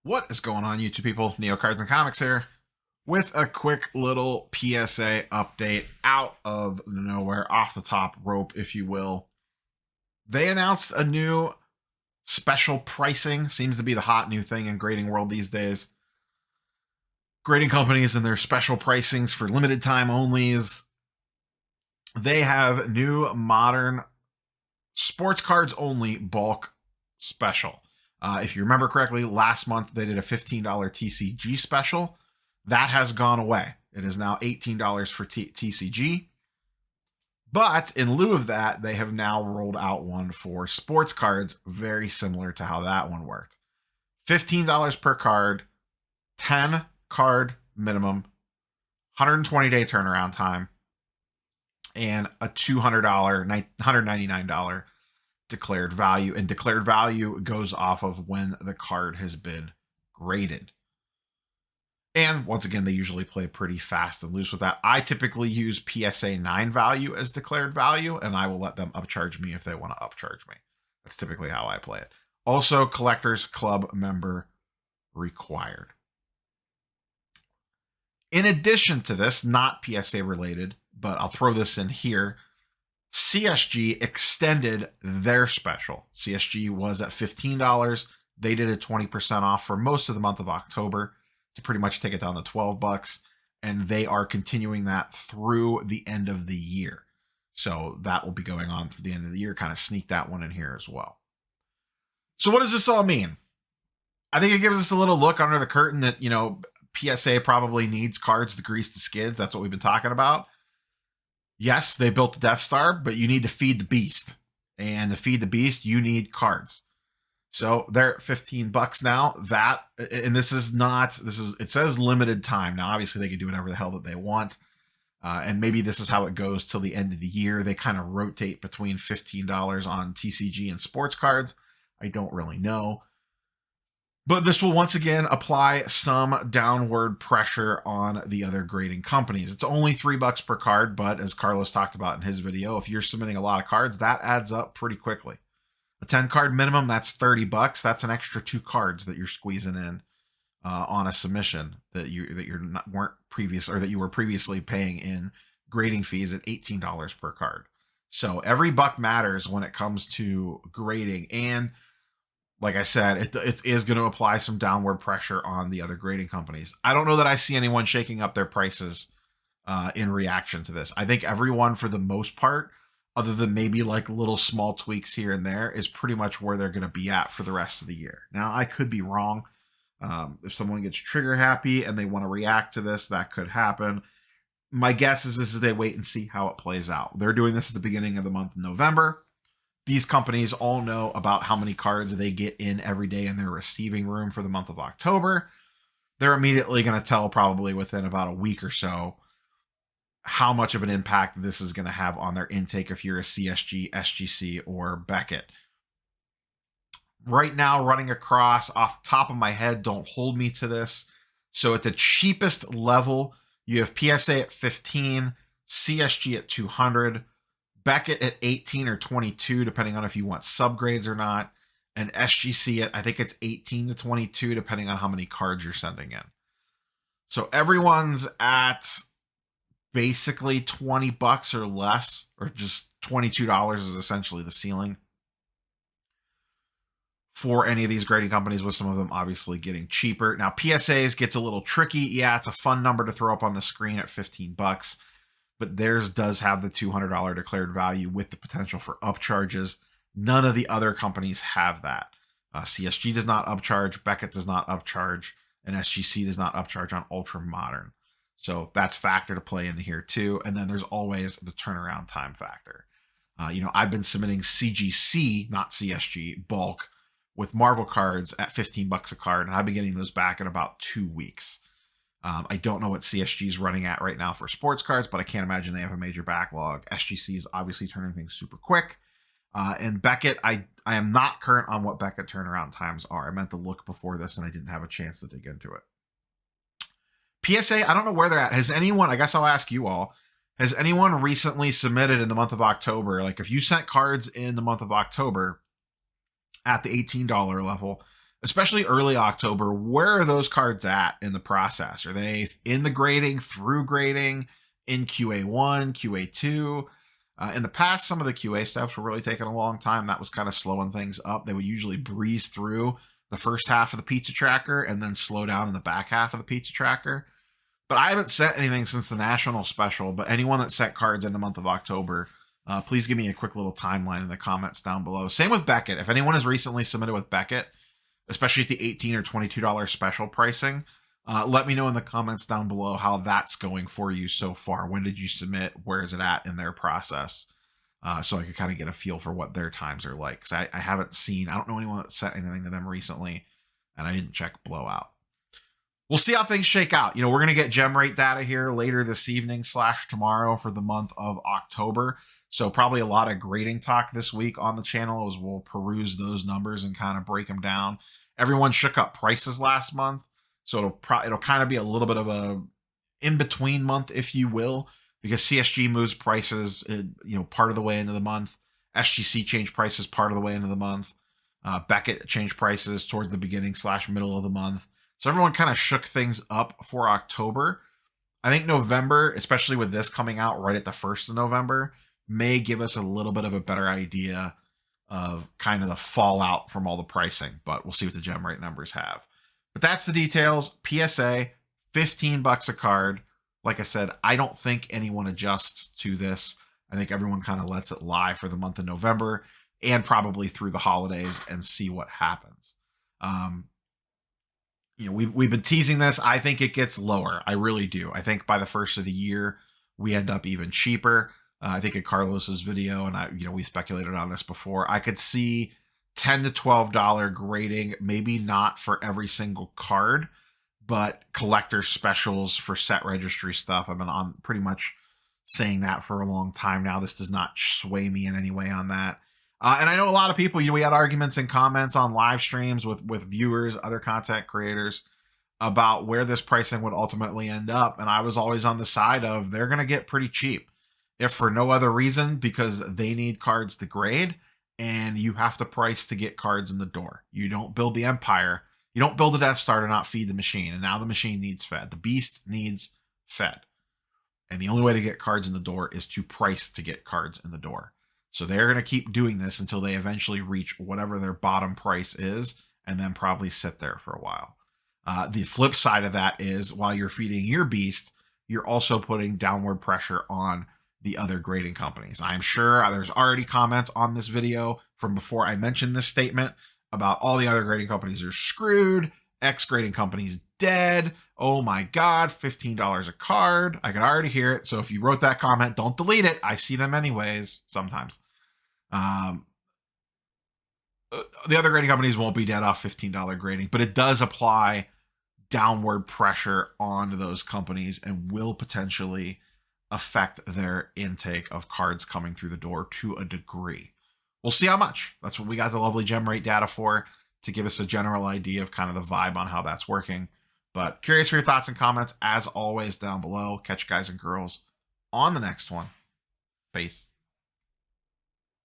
What is going on, YouTube people? Neo Cards and Comics here with a quick little PSA update out of nowhere, off the top rope, if you will. They announced a new special pricing. Seems to be the hot new thing in grading world these days. Grading companies and their special pricings for limited time onlys. They have new modern sports cards only bulk special. If you remember correctly, last month they did a $15 TCG special. That has gone away. It is now $18 for TCG. But in lieu of that, they have now rolled out one for sports cards, very similar to how that one worked. $15 per card, 10 card minimum, 120-day turnaround time, and a $200, $199 declared value, and declared value goes off of when the card has been graded. And once again, they usually play pretty fast and loose with that. I typically use PSA 9 value as declared value, and I will let them upcharge me if they want to upcharge me. That's typically how I play it. Also, Collectors Club member required. In addition to this, not PSA related, but I'll throw this in here, CSG extended their special. CSG was at $15. They did a 20% off for most of the month of October to pretty much take it down to $12. And they are continuing that through the end of the year. So that will be going on through the end of the year. Kind of sneak that one in here as well. So what does this all mean? I think it gives us a little look under the curtain that, PSA probably needs cards to grease the skids. That's what we've been talking about. Yes, they built the Death Star, but you need to feed the beast. And to feed the beast, you need cards. So they're at $15 now. It says limited time. Now, obviously, they can do whatever the hell that they want. And maybe this is how it goes till the end of the year. They kind of rotate between $15 on TCG and sports cards. I don't really know. But this will once again apply some downward pressure on the other grading companies. It's only $3 per card, but as Carlos talked about in his video, if you're submitting a lot of cards, that adds up pretty quickly. A 10 card minimum, that's $30. That's an extra 2 cards that you're squeezing in on a submission that you were previously paying in grading fees at $18 per card. So every buck matters when it comes to grading. And like I said, it is going to apply some downward pressure on the other grading companies. I don't know that I see anyone shaking up their prices in reaction to this. I think everyone, for the most part, other than maybe like little small tweaks here and there, is pretty much where they're going to be at for the rest of the year. Now, I could be wrong. If someone gets trigger happy and they want to react to this, that could happen. My guess is they wait and see how it plays out. They're doing this at the beginning of the month of November. These companies all know about how many cards they get in every day in their receiving room for the month of October. They're immediately going to tell, probably within about a week or so, how much of an impact this is going to have on their intake if you're a CSG, SGC, or Beckett. Right now, running across, off the top of my head, don't hold me to this. So at the cheapest level, you have PSA at 15, CSG at 200, Beckett at 18 or 22, depending on if you want subgrades or not. And SGC at, I think it's 18 to 22, depending on how many cards you're sending in. So everyone's at basically $20 or less, or just $22 is essentially the ceiling for any of these grading companies, with some of them obviously getting cheaper. Now, PSAs gets a little tricky. Yeah, it's a fun number to throw up on the screen at $15. But theirs does have the $200 declared value with the potential for upcharges. None of the other companies have that. CSG does not upcharge, Beckett does not upcharge, and SGC does not upcharge on Ultra Modern. So that's factor to play into here too. And then there's always the turnaround time factor. I've been submitting CGC, not CSG, bulk with Marvel cards at $15 a card, and I've been getting those back in about 2 weeks. I don't know what CSG is running at right now for sports cards, but I can't imagine they have a major backlog. SGC is obviously turning things super quick. And Beckett, I am not current on what Beckett turnaround times are. I meant to look before this, and I didn't have a chance to dig into it. PSA, I don't know where they're at. Has anyone, I guess I'll ask you all, has anyone recently submitted in the month of October? Like if you sent cards in the month of October at the $18 level, especially early October, where are those cards at in the process? Are they in the grading, through grading, in QA1, QA2? In the past, some of the QA steps were really taking a long time. That was kind of slowing things up. They would usually breeze through the first half of the pizza tracker and then slow down in the back half of the pizza tracker. But I haven't set anything since the national special. But anyone that set cards in the month of October, please give me a quick little timeline in the comments down below. Same with Beckett. If anyone has recently submitted with Beckett, especially at the $18 or $22 special pricing, let me know in the comments down below how that's going for you so far. When did you submit? Where is it at in their process? So I could kind of get a feel for what their times are like. Because I haven't seen, I don't know anyone that sent anything to them recently, and I didn't check Blowout. We'll see how things shake out. We're going to get gem rate data here later this evening / tomorrow for the month of October. So probably a lot of grading talk this week on the channel as we'll peruse those numbers and kind of break them down. Everyone shook up prices last month, so it'll kind of be a little bit of a in-between month, if you will, because CSG moves prices, part of the way into the month. SGC changed prices part of the way into the month. Beckett changed prices toward the beginning / middle of the month. So everyone kind of shook things up for October. I think November, especially with this coming out right at the 1st of November, may give us a little bit of a better idea of kind of the fallout from all the pricing, but we'll see what the gem rate numbers have. But that's the details. PSA, $15 a card. Like I said, I don't think anyone adjusts to this. I think everyone kind of lets it lie for the month of November and probably through the holidays and see what happens. We've been teasing this. I think it gets lower. I really do. I think by the first of the year, we end up even cheaper. I think in Carlos's video, and we speculated on this before, I could see $10 to $12 grading, maybe not for every single card, but collector specials for set registry stuff. I've been on pretty much saying that for a long time now. This does not sway me in any way on that. And I know a lot of people, we had arguments and comments on live streams with viewers, other content creators, about where this pricing would ultimately end up. And I was always on the side of they're going to get pretty cheap, if for no other reason, because they need cards to grade and you have to price to get cards in the door. You don't build the Empire. You don't build the Death Star to not feed the machine. And now the machine needs fed. The beast needs fed. And the only way to get cards in the door is to price to get cards in the door. So they're going to keep doing this until they eventually reach whatever their bottom price is, and then probably sit there for a while. The flip side of that is while you're feeding your beast, you're also putting downward pressure on the other grading companies. I'm sure there's already comments on this video from before I mentioned this statement about all the other grading companies are screwed. X grading companies dead. Oh my God, $15 a card. I can already hear it. So if you wrote that comment, don't delete it. I see them anyways sometimes. The other grading companies won't be dead off $15 grading, but it does apply downward pressure on those companies and will potentially affect their intake of cards coming through the door to a degree. We'll see how much. That's what we got the lovely gem rate data for, to give us a general idea of kind of the vibe on how that's working. But curious for your thoughts and comments, as always, down below. Catch you guys and girls on the next one. Peace.